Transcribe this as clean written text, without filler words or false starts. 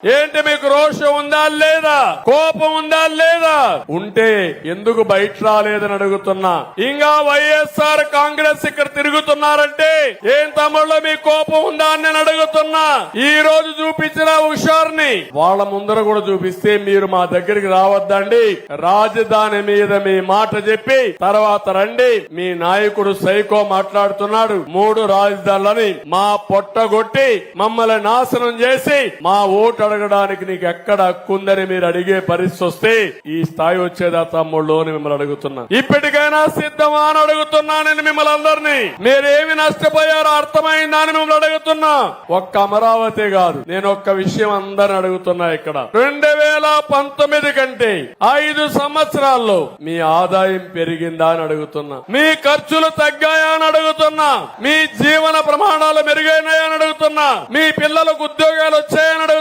ఏంటి మీకు రోషం ఉందా లేదా, కోపం ఉందా లేదా? ఉంటే ఎందుకు బయట రాలేదని అడుగుతున్నా. ఇంకా వైఎస్ఆర్ కాంగ్రెస్ ఇక్కడ తిరుగుతున్నారంటే ఏం తమ్ముళ్ళు మీ కోపం ఉందా అని నేను అడుగుతున్నా. ఈ రోజు చూపించిన హుషారుని వాళ్ళ ముందర కూడా చూపిస్తే మీరు మా దగ్గరికి రావద్దండి, రాజధాని మీద మీ మాట చెప్పి తర్వాత రండి. మీ నాయకుడు సైకో మాట్లాడుతున్నాడు, 3 రాజధానులని మా పొట్టగొట్టి మమ్మల్ని నాశనం చేసి మా ఓటు అడగడానికి నీకు ఎక్కడ హక్కుందని మీరు అడిగే పరిస్థితి వస్తే ఈ స్థాయి వచ్చేదా తమ్ముళ్ళు అని మిమ్మల్ని అడుగుతున్నా. ఇప్పటికైనా సిద్ధమా అని అడుగుతున్నా నేను మిమ్మల్ని అందరినీ. మీరేమి నష్టపోయారో అర్థమైందా అని మిమ్మల్ని అడుగుతున్నా. ఒక్క అమరావతి కాదు, నేను ఒక్క విషయం అందరిని అడుగుతున్నా. ఇక్కడ 2019 కంటే 5 సంవత్సరాల్లో మీ ఆదాయం పెరిగిందా అని అడుగుతున్నా. మీ ఖర్చులు తగ్గాయా అని అడుగుతున్నా. మీ జీవన ప్రమాణాలు మెరుగైనాయని అడుగుతున్నా. మీ పిల్లలకు ఉద్యోగాలు వచ్చాయని అడుగుతున్నా.